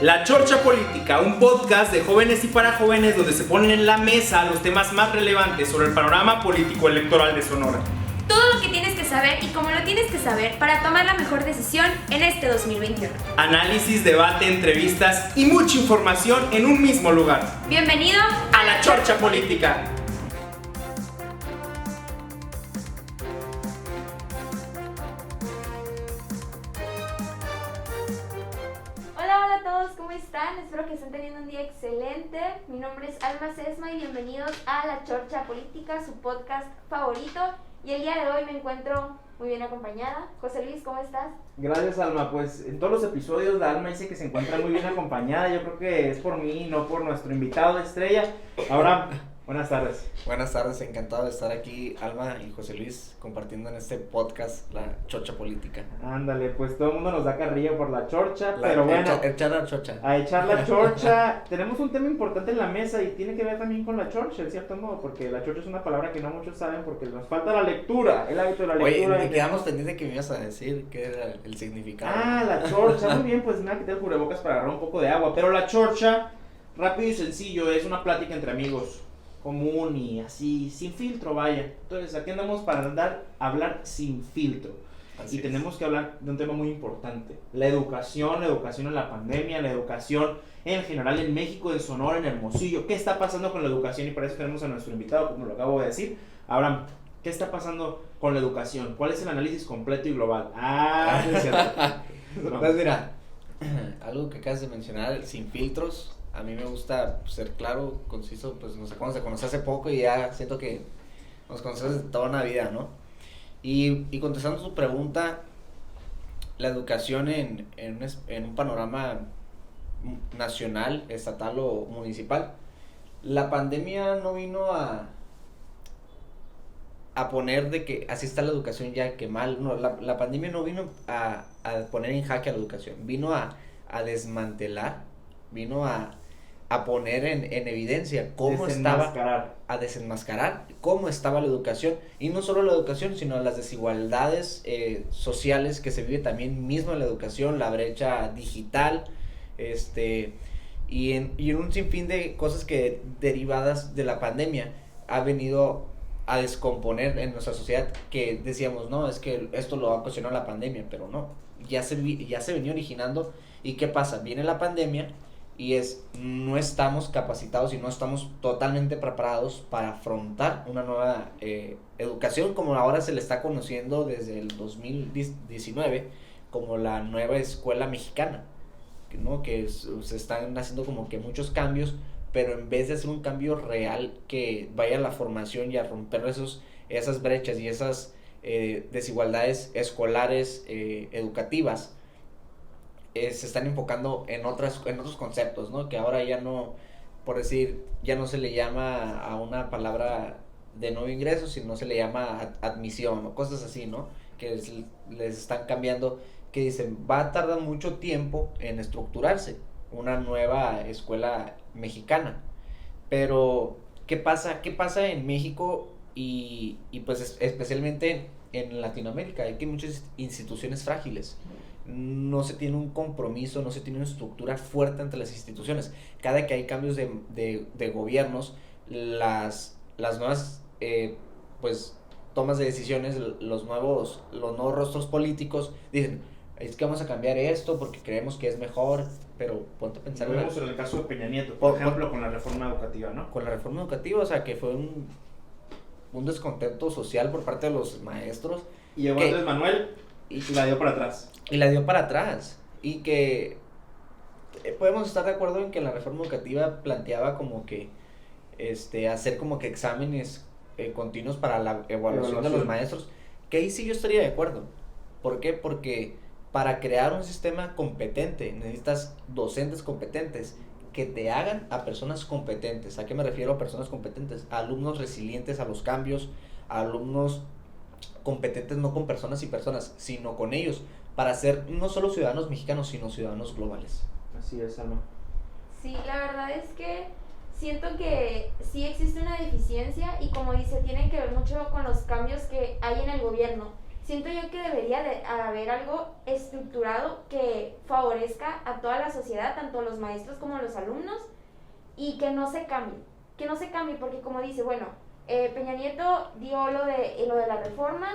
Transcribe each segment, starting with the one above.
La Chorcha Política, un podcast de jóvenes y para jóvenes donde se ponen en la mesa los temas más relevantes sobre el panorama político electoral de Sonora. Todo lo que tienes que saber y cómo lo tienes que saber para tomar la mejor decisión en este 2021. Análisis, debate, entrevistas y mucha información en un mismo lugar. Bienvenido a La Chorcha Política. Hola a todos, ¿cómo están? Espero que estén teniendo un día excelente. Mi nombre es Alma Sesma y bienvenidos a La Chorcha Política, su podcast favorito. Y el día de hoy me encuentro muy bien acompañada. José Luis, ¿cómo estás? Gracias, Alma. Pues en todos los episodios la Alma dice que se encuentra muy bien acompañada. Yo creo que es por mí, no por nuestro invitado estrella. Ahora, buenas tardes. Buenas tardes, encantado de estar aquí, Alma y José Luis, compartiendo en este podcast La Chorcha Política. Ándale, pues todo el mundo nos da carrilla por la chorcha, pero bueno, echar la chorcha. a echar la chorcha. Tenemos un tema importante en la mesa y tiene que ver también con la chorcha, en cierto modo, porque la chorcha es una palabra que no muchos saben porque nos falta la lectura, el hábito de la lectura. Oye, me quedamos pendientes que me ibas a decir qué era el significado. Ah, la chorcha, muy bien, pues me voy a quitar el cubrebocas para agarrar un poco de agua, pero la chorcha, rápido y sencillo, es una plática entre amigos, común y así, sin filtro, vaya. Entonces aquí andamos para hablar sin filtro. Así Y es. tenemos que hablar de un tema muy importante: la educación en la pandemia, la educación en general en México, en Sonora, en Hermosillo. ¿Qué está pasando con la educación? Y para eso tenemos a nuestro invitado, como lo acabo de decir. Abraham, ¿qué está pasando con la educación? ¿Cuál es el análisis completo y global? Ah, no es cierto. Pues mira, algo que acabas de mencionar, sin filtros. A mí me gusta ser claro, conciso, pues nos acabamos de conocer hace poco y ya siento que nos conocemos de toda una vida, ¿no? Y contestando tu pregunta, la educación en un panorama nacional, estatal o municipal, la pandemia no vino a poner de que así está la educación ya que mal, no, la pandemia no vino a poner en jaque a la educación, vino a desmantelar, vino a poner en evidencia cómo estaba, a desenmascarar cómo estaba la educación, y no solo la educación, sino las desigualdades sociales que se vive también mismo en la educación, la brecha digital, y en un sinfín de cosas que derivadas de la pandemia ha venido a descomponer en nuestra sociedad, que decíamos, no, es que esto lo ha ocasionado la pandemia, pero no, ya se venía originando. ¿Y qué pasa? Viene la pandemia y no estamos capacitados y no estamos totalmente preparados para afrontar una nueva educación, como ahora se le está conociendo desde el 2019 como la nueva escuela mexicana, ¿no? Que se están haciendo como que muchos cambios, pero en vez de hacer un cambio real que vaya a la formación y a romper esas brechas y esas desigualdades escolares educativas, se están enfocando en otros conceptos, ¿no? Que ahora ya no, por decir, ya no se le llama a una palabra de nuevo ingreso, sino se le llama admisión o cosas así, ¿no? Que les están cambiando, que dicen, va a tardar mucho tiempo en estructurarse una nueva escuela mexicana. Pero ¿qué pasa en México y pues especialmente en Latinoamérica? Hay que muchas instituciones frágiles. No se tiene un compromiso, no se tiene una estructura fuerte entre las instituciones. Cada que hay cambios de gobiernos, las nuevas pues tomas de decisiones, los nuevos rostros políticos dicen, es que vamos a cambiar esto porque creemos que es mejor, pero ponte a pensar. Lo vemos en el caso de Peña Nieto, por ejemplo, con la reforma educativa, ¿no? Con la reforma educativa, o sea, que fue un descontento social por parte de los maestros. Y llegó Andrés Manuel y la dio para atrás. Y que podemos estar de acuerdo en que la reforma educativa planteaba como que hacer como que exámenes continuos para la evaluación de los maestros, que ahí sí yo estaría de acuerdo. ¿Por qué? Porque para crear un sistema competente necesitas docentes competentes que te hagan a personas competentes. ¿A qué me refiero a personas competentes? A alumnos resilientes a los cambios, a alumnos competentes no con personas y personas, sino con ellos, para ser no solo ciudadanos mexicanos, sino ciudadanos globales. Así es, Alma. Sí, la verdad es que siento que sí existe una deficiencia y como dice, tiene que ver mucho con los cambios que hay en el gobierno. siento yo que debería de haber algo estructurado que favorezca a toda la sociedad, tanto los maestros como los alumnos, y que no se cambie, porque como dice, bueno, Peña Nieto dio lo de la reforma,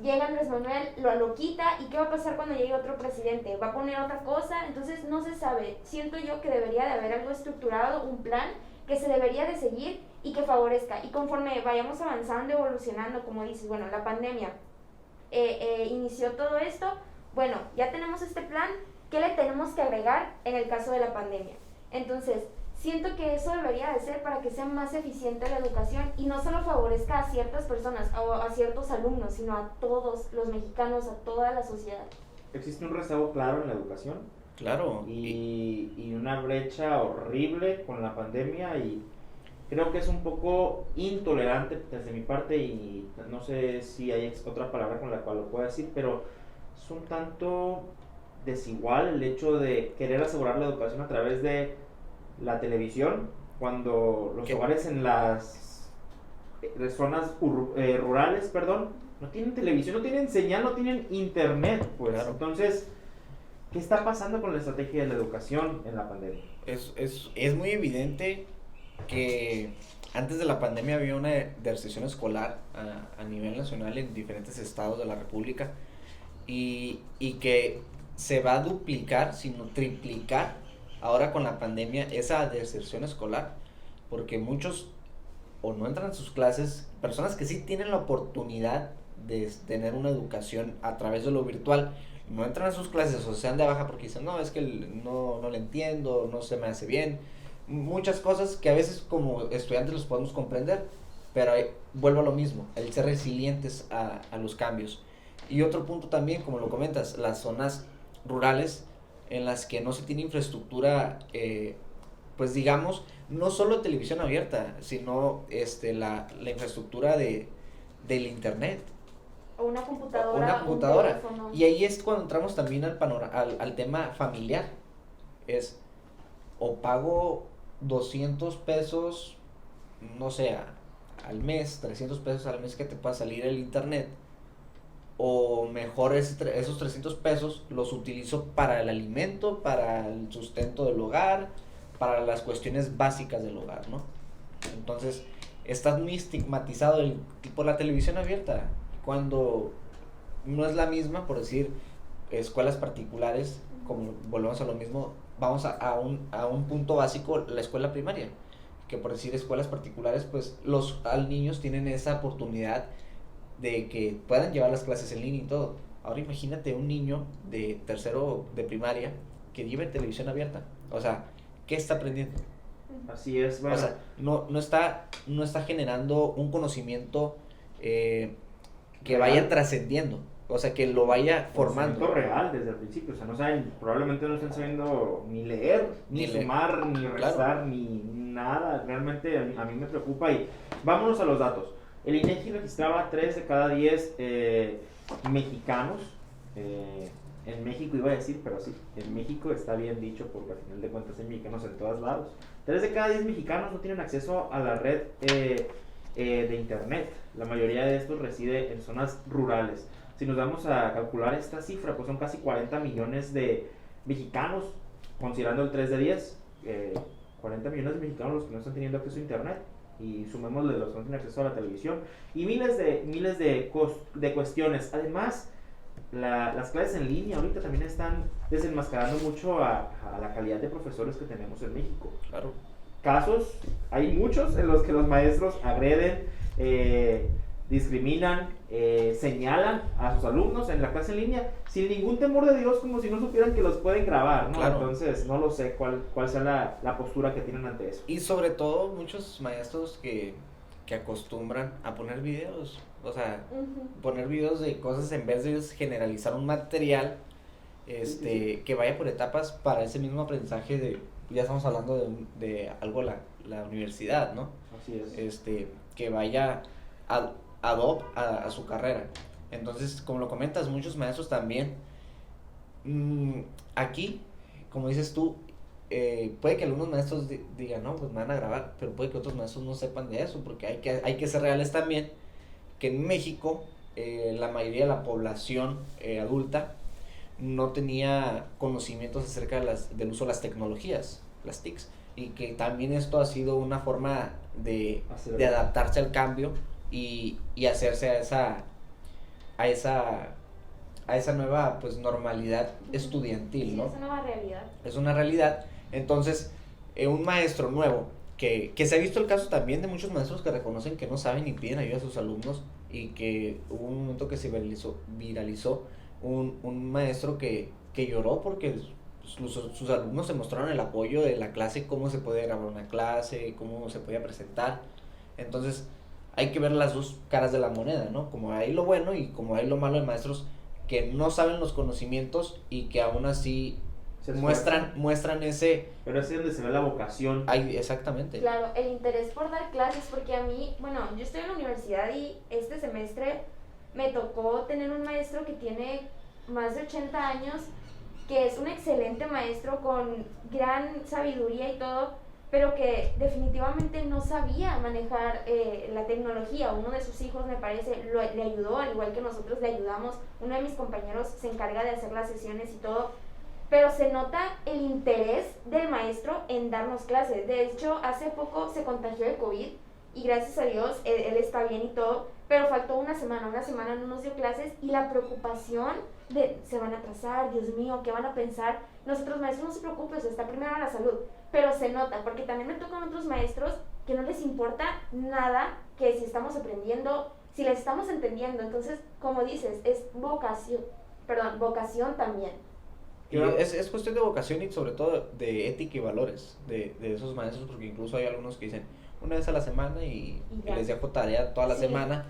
llega Andrés Manuel, lo quita, y ¿qué va a pasar cuando llegue otro presidente? ¿Va a poner otra cosa? Entonces no se sabe. Siento yo que debería de haber algo estructurado, un plan que se debería de seguir y que favorezca, y conforme vayamos avanzando, evolucionando, como dices, bueno, la pandemia inició todo esto, bueno, ya tenemos este plan, ¿qué le tenemos que agregar en el caso de la pandemia? Entonces, siento que eso debería de ser para que sea más eficiente la educación y no solo favorezca a ciertas personas o a ciertos alumnos, sino a todos los mexicanos, a toda la sociedad. Existe un rezago claro en la educación. Claro. Y una brecha horrible con la pandemia, y creo que es un poco intolerante desde mi parte, y no sé si hay otra palabra con la cual lo pueda decir, pero es un tanto desigual el hecho de querer asegurar la educación a través de la televisión, cuando los hogares en las zonas rurales, no tienen televisión, no tienen señal, no tienen internet, pues. Claro. Entonces, ¿qué está pasando con la estrategia de la educación en la pandemia? Es muy evidente que antes de la pandemia había una deserción escolar a nivel nacional en diferentes estados de la República, y que se va a duplicar, sino triplicar ahora con la pandemia esa deserción escolar, porque muchos o no entran a sus clases, personas que sí tienen la oportunidad de tener una educación a través de lo virtual, no entran a sus clases o se dan de baja porque dicen, no, es que no le entiendo, no se me hace bien, muchas cosas que a veces como estudiantes los podemos comprender, pero vuelvo a lo mismo, el ser resilientes a los cambios. Y otro punto también, como lo comentas, las zonas rurales en las que no se tiene infraestructura, pues digamos, no solo televisión abierta, sino la infraestructura del internet. O una computadora. Un teléfono. Y ahí es cuando entramos también al tema familiar. Es, o pago 200 pesos, no sé, al mes, 300 pesos al mes que te pueda salir el internet, o mejor esos 300 pesos los utilizo para el alimento, para el sustento del hogar, para las cuestiones básicas del hogar, ¿no? Entonces, está muy estigmatizado por la televisión abierta, cuando no es la misma, por decir, escuelas particulares, como volvemos a lo mismo, vamos a un punto básico, la escuela primaria, que por decir escuelas particulares, pues los niños tienen esa oportunidad de que puedan llevar las clases en línea y todo. Ahora imagínate un niño de tercero de primaria que lleve televisión abierta. O sea, ¿qué está aprendiendo? Así es, bueno. O sea, no está generando un conocimiento que vaya trascendiendo. O sea, que lo vaya formando. Real desde el principio. O sea, no saben, probablemente no están sabiendo ni leer, ni sumar, ni restar, claro, ni nada. Realmente a mí me preocupa. Y vámonos a los datos. El INEGI registraba 3 de cada 10 mexicanos, en México iba a decir, pero sí, en México está bien dicho porque al final de cuentas hay mexicanos en todos lados. 3 de cada 10 mexicanos no tienen acceso a la red de internet. La mayoría de estos reside en zonas rurales. Si nos vamos a calcular esta cifra, pues son casi 40 millones de mexicanos, considerando el 3 de 10, 40 millones de mexicanos los que no están teniendo acceso a internet. Y sumémosle los que no tienen acceso a la televisión y miles de cuestiones. Además, las clases en línea ahorita también están desenmascarando mucho a la calidad de profesores que tenemos en México. Claro. Casos, hay muchos en los que los maestros agreden, discriminan, señalan a sus alumnos en la clase en línea sin ningún temor de Dios, como si no supieran que los pueden grabar, ¿no? Claro. Entonces no lo sé cuál sea la postura que tienen ante eso. Y sobre todo muchos maestros que acostumbran a poner videos, o sea, poner videos de cosas en vez de generalizar un material que vaya por etapas para ese mismo aprendizaje de, ya estamos hablando de algo la universidad, ¿no? Así es. Que vaya ad hoc a su carrera. Entonces, como lo comentas, muchos maestros también aquí, como dices tú, puede que algunos maestros digan, no, pues me van a grabar, pero puede que otros maestros no sepan de eso, porque hay que ser reales también, que en México la mayoría de la población adulta no tenía conocimientos acerca del uso de las tecnologías, las TICs, y que también esto ha sido una forma de adaptarse al cambio y hacerse a esa nueva pues normalidad estudiantil, Sí, ¿no? es una nueva realidad. Es una realidad. Entonces, un maestro nuevo, que se ha visto el caso también de muchos maestros que reconocen que no saben y piden ayuda a sus alumnos, y que hubo un momento que se viralizó un maestro que lloró porque sus alumnos se mostraron el apoyo de la clase, cómo se puede grabar una clase, cómo se podía presentar. Entonces, hay que ver las dos caras de la moneda, ¿no? Como hay lo bueno y como hay lo malo de maestros que no saben los conocimientos y que aún así muestran ese... Pero es donde se ve la vocación. Ay, exactamente. Claro, el interés por dar clases, porque a mí, bueno, yo estoy en la universidad y este semestre me tocó tener un maestro que tiene más de 80 años, que es un excelente maestro con gran sabiduría y todo, pero que definitivamente no sabía manejar la tecnología. Uno de sus hijos, me parece, le ayudó, al igual que nosotros le ayudamos. Uno de mis compañeros se encarga de hacer las sesiones y todo, pero se nota el interés del maestro en darnos clases. De hecho, hace poco se contagió de COVID y gracias a Dios él está bien y todo, pero faltó una semana no nos dio clases, y la preocupación de se van a atrasar, Dios mío, ¿qué van a pensar? Nosotros maestros, no se preocupen, está primero la salud, pero se nota, porque también me tocan otros maestros que no les importa nada que si estamos aprendiendo, si les estamos entendiendo. Entonces, como dices, es vocación también. Y es cuestión de vocación y sobre todo de ética y valores de esos maestros, porque incluso hay algunos que dicen una vez a la semana y les dejo tarea toda la semana.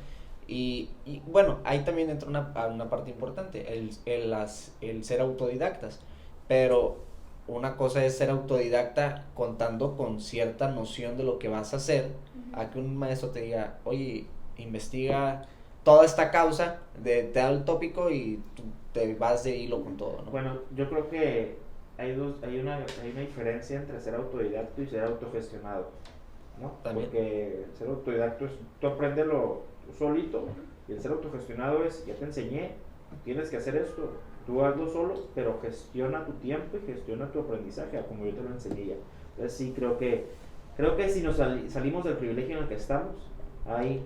Y bueno, ahí también entra una parte importante, el ser autodidactas. Pero una cosa es ser autodidacta contando con cierta noción de lo que vas a hacer, a que un maestro te diga, oye, investiga toda esta causa, te da el tópico y tú te vas de hilo con todo, ¿no? Bueno, yo creo que hay una diferencia entre ser autodidacto y ser autogestionado, ¿no? También. Porque ser autodidacto es tú aprenderlo solito, y el ser autogestionado es ya te enseñé, tienes que hacer esto, tú hazlo solo, pero gestiona tu tiempo y gestiona tu aprendizaje como yo te lo enseñé ya. Entonces sí, creo que si nos salimos del privilegio en el que estamos, hay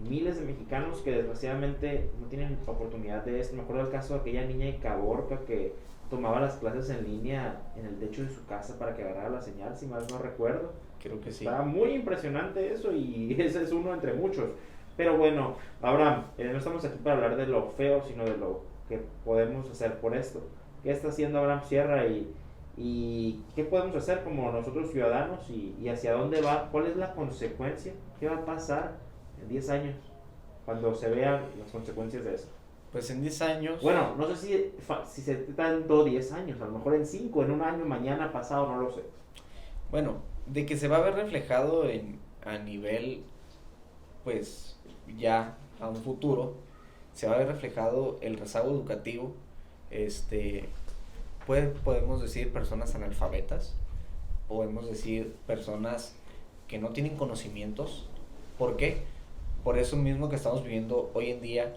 miles de mexicanos que desgraciadamente no tienen oportunidad de esto. Me acuerdo del caso de aquella niña de Caborca que tomaba las clases en línea en el techo de su casa para que agarrara la señal, si mal no recuerdo. Creo que sí. Está muy impresionante eso, y ese es uno entre muchos. Pero bueno, Abraham, no estamos aquí para hablar de lo feo, sino de lo que podemos hacer por esto. ¿Qué está haciendo Abraham Sierra y qué podemos hacer como nosotros ciudadanos y hacia dónde va? ¿Cuál es la consecuencia? ¿Qué va a pasar en 10 años cuando se vean las consecuencias de eso? Pues en 10 años... Bueno, no sé si se tardó 10 años, a lo mejor en 5, en un año, mañana, pasado, no lo sé. Bueno, de que se va a ver reflejado a nivel, pues ya a un futuro, se va a ver reflejado el rezago educativo, podemos decir personas analfabetas, podemos decir personas que no tienen conocimientos. ¿Por qué? Por eso mismo que estamos viviendo hoy en día,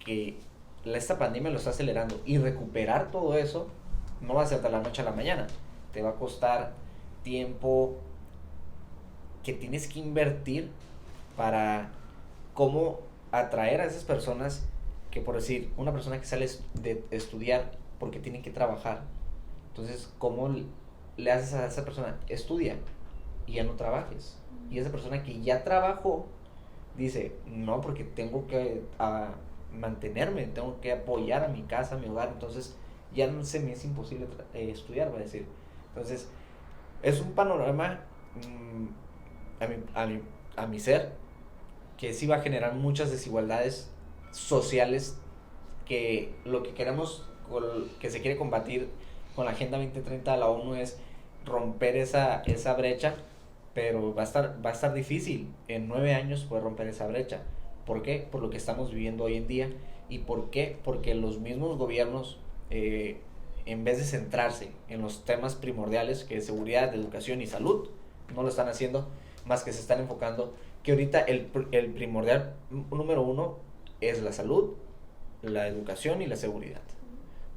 que esta pandemia lo está acelerando, y recuperar todo eso no va a ser de la noche a la mañana, te va a costar tiempo que tienes que invertir para cómo atraer a esas personas que, por decir, una persona que sale de estudiar porque tiene que trabajar, entonces ¿cómo le haces a esa persona? Estudia y ya no trabajes, y esa persona que ya trabajó dice, no, porque tengo que mantenerme, tengo que apoyar a mi casa, a mi hogar, entonces ya no se me es imposible estudiar, va a decir. Entonces es un panorama a mi ser que sí va a generar muchas desigualdades sociales, que lo que queremos, que se quiere combatir con la Agenda 2030 de la ONU es romper esa brecha, pero va a estar difícil en 9 años poder romper esa brecha. ¿Por qué? Por lo que estamos viviendo hoy en día. ¿Y por qué? Porque los mismos gobiernos, en vez de centrarse en los temas primordiales, que es seguridad, educación y salud, no lo están haciendo, más que se están enfocando que ahorita el primordial número 1 es la salud, la educación y la seguridad.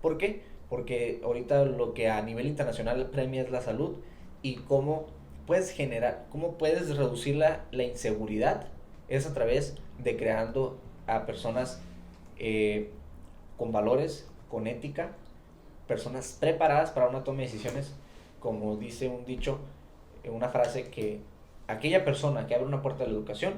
¿Por qué? Porque ahorita lo que a nivel internacional premia es la salud y cómo puedes reducir la inseguridad es a través de creando a personas con valores, con ética, personas preparadas para una toma de decisiones, como dice un dicho, una frase, que aquella persona que abre una puerta de la educación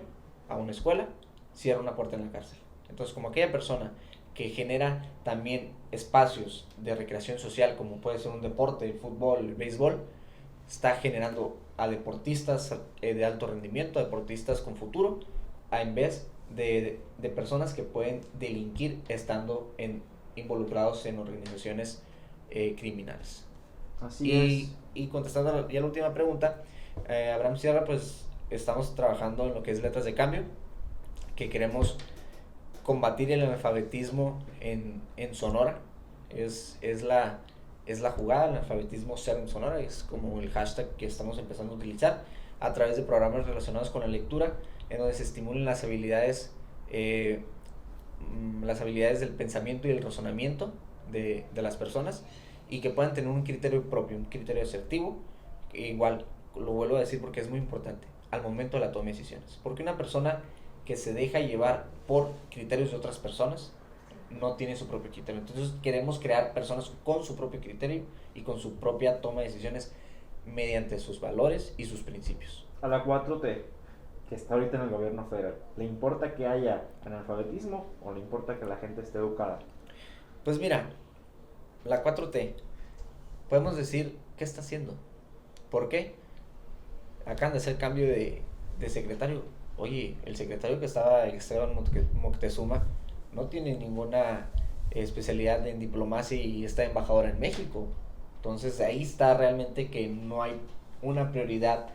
a una escuela, cierra una puerta en la cárcel. Entonces, como aquella persona que genera también espacios de recreación social, como puede ser un deporte, el fútbol, el béisbol, está generando a deportistas de alto rendimiento, deportistas con futuro, en vez de personas que pueden delinquir estando involucrados en organizaciones criminales. Así es. Y contestando ya la última pregunta, Abraham Sierra, pues estamos trabajando en lo que es Letras de Cambio, que queremos combatir el analfabetismo en Sonora. Es la jugada, el analfabetismo cero en Sonora, es como el hashtag que estamos empezando a utilizar a través de programas relacionados con la lectura, en donde se estimulen las habilidades del pensamiento y el razonamiento de las personas, y que puedan tener un criterio propio, un criterio asertivo. Igual, lo vuelvo a decir porque es muy importante, al momento de la toma de decisiones. Porque una persona que se deja llevar por criterios de otras personas no tiene su propio criterio. Entonces queremos crear personas con su propio criterio y con su propia toma de decisiones mediante sus valores y sus principios. A la 4T, que está ahorita en el gobierno federal, ¿le importa que haya analfabetismo o le importa que la gente esté educada? Pues mira, la 4T, podemos decir, ¿qué está haciendo? ¿Por qué? Acaban de hacer cambio de secretario. Oye, el secretario que estaba, Esteban Moctezuma, no tiene ninguna especialidad en diplomacia y está embajador en México. Entonces ahí está realmente que no hay una prioridad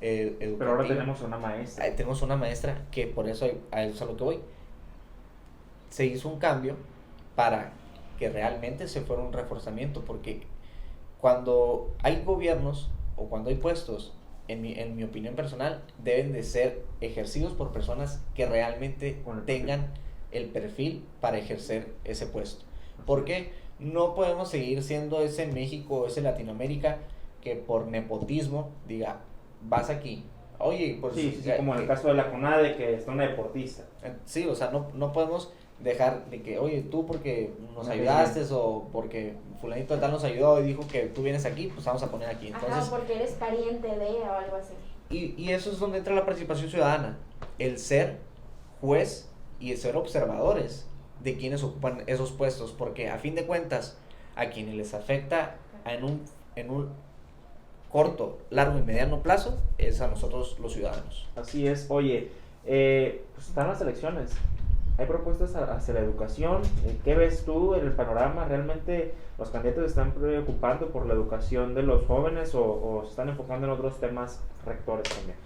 educativa. Pero ahora tenemos una maestra. Tenemos una maestra que, por eso a eso es a lo que voy. Se hizo un cambio para que realmente se fuera un reforzamiento, porque cuando hay gobiernos o cuando hay puestos, en mi opinión personal, deben de ser ejercidos por personas que realmente tengan el perfil para ejercer ese puesto. Porque no podemos seguir siendo ese México, ese Latinoamérica, que por nepotismo diga, vas aquí, oye, pues... Sí, como en el caso de la CONADE, que está una deportista. Sí, o sea, no podemos dejar de que, oye, tú porque nos ayudaste o porque fulanito de tal nos ayudó y dijo que tú vienes aquí, pues vamos a poner aquí. Entonces, ajá, porque eres pariente de o algo así. Y eso es donde entra la participación ciudadana, el ser juez y el ser observadores de quienes ocupan esos puestos, porque a fin de cuentas, a quienes les afecta en un corto, largo y mediano plazo, es a nosotros los ciudadanos. Así es. Oye, pues están las elecciones. Hay propuestas hacia la educación. ¿Qué ves tú en el panorama? ¿Realmente los candidatos están preocupando por la educación de los jóvenes o se están enfocando en otros temas rectores también?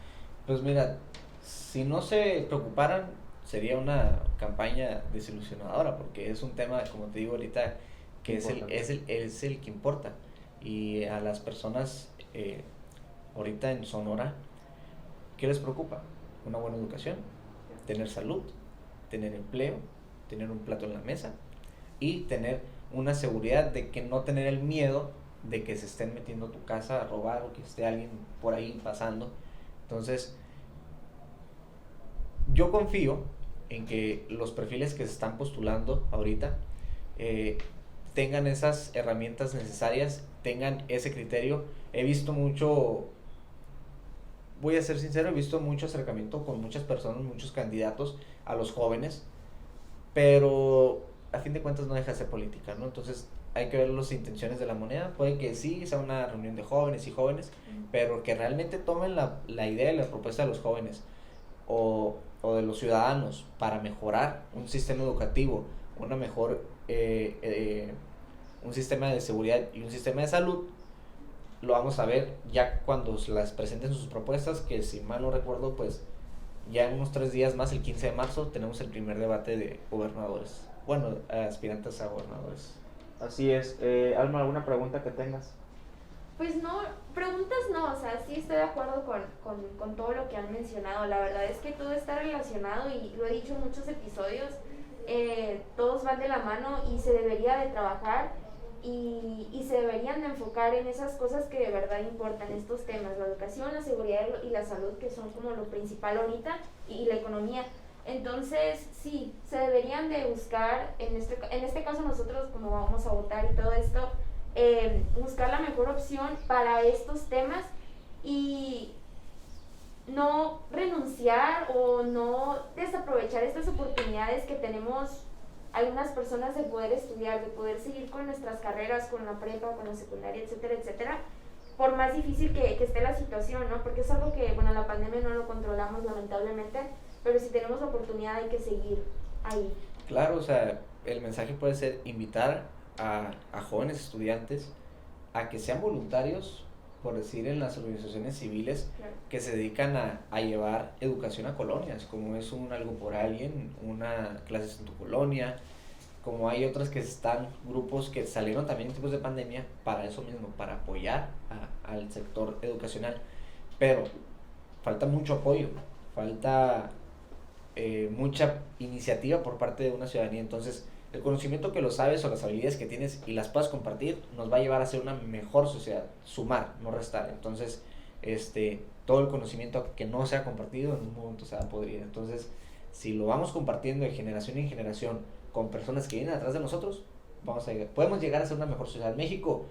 Pues mira, si no se preocuparan, sería una campaña desilusionadora, porque es un tema, como te digo ahorita, que es el que importa. Y a las personas ahorita en Sonora, ¿qué les preocupa? Una buena educación, tener salud, tener empleo, tener un plato en la mesa y tener una seguridad de que no tener el miedo de que se estén metiendo a tu casa a robar o que esté alguien por ahí pasando. Entonces, yo confío en que los perfiles que se están postulando ahorita tengan esas herramientas necesarias, tengan ese criterio. He visto mucho, voy a ser sincero, he visto mucho acercamiento con muchas personas, muchos candidatos a los jóvenes, pero a fin de cuentas no deja de ser política, ¿no? Entonces hay que ver las intenciones de la moneda. Puede que sí sea una reunión de jóvenes y jóvenes, pero que realmente tomen la idea y la propuesta de los jóvenes o de los ciudadanos para mejorar un sistema educativo, una mejor un sistema de seguridad y un sistema de salud. Lo vamos a ver ya cuando las presenten sus propuestas, que si mal no recuerdo, pues ya en unos 3 días más, el 15 de marzo, tenemos el primer debate de gobernadores, bueno, aspirantes a gobernadores. Así es. Alma, ¿alguna pregunta que tengas? Pues no, preguntas no, o sea, sí estoy de acuerdo con todo lo que han mencionado. La verdad es que todo está relacionado y lo he dicho en muchos episodios. todos van de la mano y se debería de trabajar y se deberían de enfocar en esas cosas que de verdad importan, estos temas, la educación, la seguridad y la salud, que son como lo principal ahorita, y la economía. Entonces, sí, se deberían de buscar, en este caso nosotros como vamos a votar y todo esto, buscar la mejor opción para estos temas y no renunciar o no desaprovechar estas oportunidades que tenemos algunas personas de poder estudiar, de poder seguir con nuestras carreras, con la prepa, con la secundaria, etcétera, etcétera, por más difícil que esté la situación, ¿no? Porque es algo que, bueno, la pandemia no lo controlamos lamentablemente, pero si tenemos la oportunidad hay que seguir ahí. Claro, o sea, el mensaje puede ser invitar a jóvenes estudiantes a que sean voluntarios, por decir, en las organizaciones civiles, Claro. que se dedican a llevar educación a colonias, como es un Algo por Alguien, una clases en tu colonia, como hay otras que están, grupos que salieron también en tiempos de pandemia para eso mismo, para apoyar al sector educacional, pero falta mucho apoyo, falta mucha iniciativa por parte de una ciudadanía. Entonces el conocimiento que lo sabes o las habilidades que tienes y las puedas compartir nos va a llevar a ser una mejor sociedad, sumar, no restar. Entonces todo el conocimiento que no se ha compartido en un momento se va a podrir. Entonces si lo vamos compartiendo de generación en generación con personas que vienen atrás de nosotros, podemos llegar a ser una mejor sociedad. México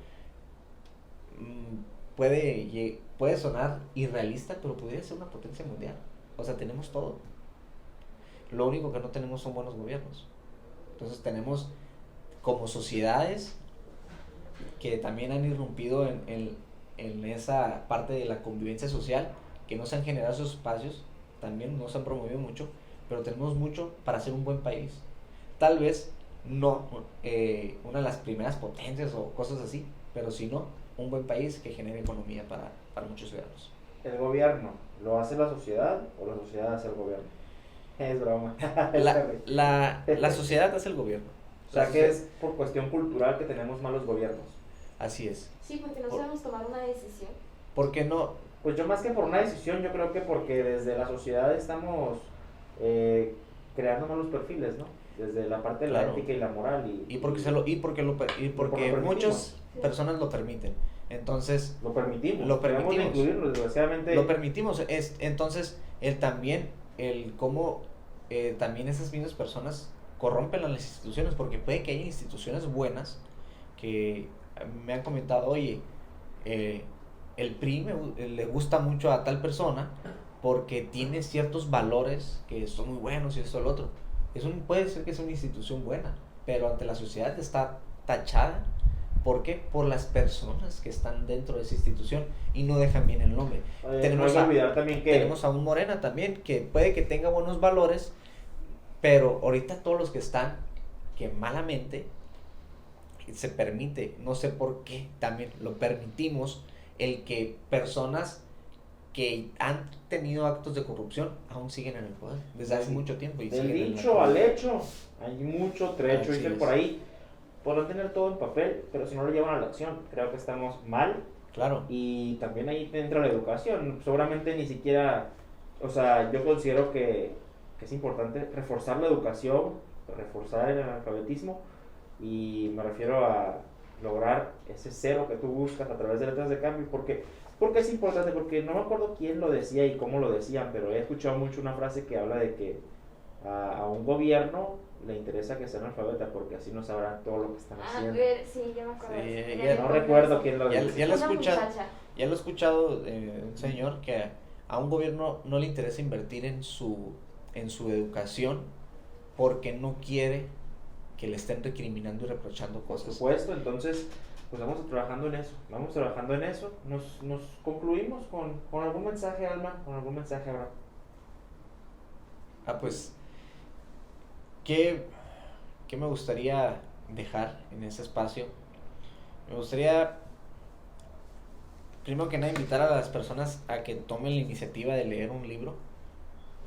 puede sonar irrealista, pero podría ser una potencia mundial. O sea, tenemos todo. Lo único que no tenemos son buenos gobiernos. Entonces tenemos como sociedades que también han irrumpido en esa parte de la convivencia social, que no se han generado esos espacios, también no se han promovido mucho, pero tenemos mucho para ser un buen país. Tal vez no una de las primeras potencias o cosas así, pero si no, un buen país que genere economía para muchos ciudadanos. ¿El gobierno lo hace la sociedad o la sociedad hace el gobierno? Es broma. La sociedad hace el gobierno. O sea, que es por cuestión cultural que tenemos malos gobiernos. Así es. Sí, porque no sabemos tomar una decisión. ¿Por qué no? Pues yo más que por una decisión, yo creo que porque desde la sociedad estamos creando malos perfiles, ¿no? Desde la parte de la Claro. ética y la moral. Y porque muchas personas lo permiten. Entonces, Lo permitimos. Lo permitimos. Debemos de incluirlo, desgraciadamente. lo permitimos. Entonces, cómo también esas mismas personas corrompen a las instituciones, porque puede que haya instituciones buenas que me han comentado, oye, el PRI le gusta mucho a tal persona porque tiene ciertos valores que son muy buenos y esto y lo otro. Puede ser que sea una institución buena, pero ante la sociedad está tachada. ¿Por qué? Por las personas que están dentro de esa institución y no dejan bien el nombre. No hay que olvidar también que Tenemos a un Morena también, que puede que tenga buenos valores, pero ahorita todos los que están, que malamente se permite, no sé por qué, también lo permitimos, el que personas que han tenido actos de corrupción aún siguen en el poder desde hace mucho tiempo. Y del siguen en la dicho al hecho hay mucho trecho, Así dicen es. por ahí. Podrán tener todo en papel, pero si no lo llevan a la acción, creo que estamos mal. Claro. Y también ahí entra la educación. Seguramente ni siquiera, o sea, yo considero que es importante reforzar la educación, reforzar el analfabetismo, y me refiero a lograr ese cero que tú buscas a través de letras de cambio. Porque es importante, porque no me acuerdo quién lo decía y cómo lo decían, pero he escuchado mucho una frase que habla de que a un gobierno le interesa que sea analfabeta porque así no sabrán todo lo que están haciendo. Sí, ya me acuerdo. Sí, Ya No recuerdo quién lo Ya dice. lo he Una escuchado. muchacha. Ya lo he escuchado de un señor que a un gobierno no le interesa invertir en su educación porque no quiere que le estén recriminando y reprochando Por cosas. supuesto, entonces pues vamos trabajando en eso, nos concluimos con algún mensaje, Alma, con algún mensaje ahora. Pues, ¿qué me gustaría dejar en ese espacio? Me gustaría, primero que nada, invitar a las personas a que tomen la iniciativa de leer un libro,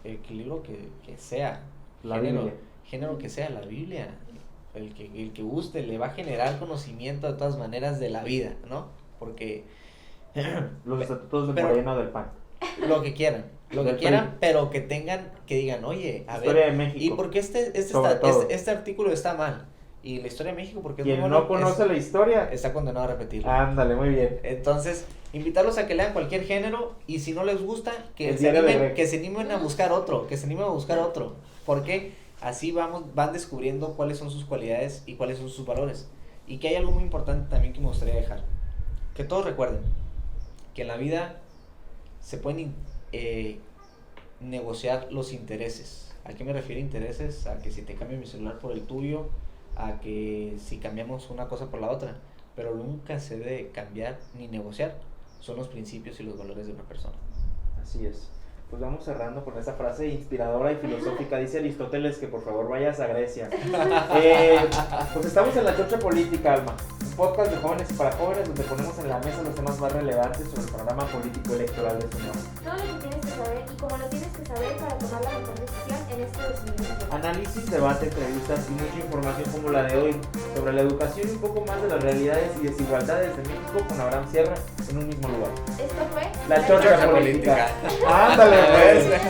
el libro que sea, La Biblia. género que sea, la Biblia, el que guste, le va a generar conocimiento de todas maneras de la vida, ¿no? Porque Los estatutos de Pero- Moreno del PAN. lo que quieran, lo que Del quieran, PRI. pero que digan, oye, a Historia ver, de México. ¿y por qué Sobre todo. este artículo está mal? Y la historia de México, porque es muy Quien bueno, no conoce la historia, está condenado a repetirlo. ándale, muy bien. Entonces, invitarlos a que lean cualquier género y si no les gusta, El que diario de Greg. se animen a buscar otro, porque así van descubriendo cuáles son sus cualidades y cuáles son sus valores. Y que hay algo muy importante también que me gustaría dejar, que todos recuerden, que en la vida se pueden negociar los intereses. ¿A qué me refiero intereses? A que si te cambio mi celular por el tuyo, a que si cambiamos una cosa por la otra, pero nunca se debe cambiar ni negociar, son los principios y los valores de una persona. Así es. Pues vamos cerrando con esa frase inspiradora y filosófica. Dice Aristóteles que por favor vayas a Grecia. Pues estamos en La Chorcha Política, Alma. Un podcast de jóvenes y para jóvenes donde ponemos en la mesa los temas más relevantes sobre el panorama político electoral de Sonora. Todo lo que tienes que saber y como lo tienes que saber para tomar la mejor decisión en este 2020. Análisis, debate, entrevistas y mucha información como la de hoy sobre la educación y un poco más de las realidades y desigualdades de México con Abraham Sierra en un mismo lugar. Esto fue La Chorcha Política. Ándale, pues.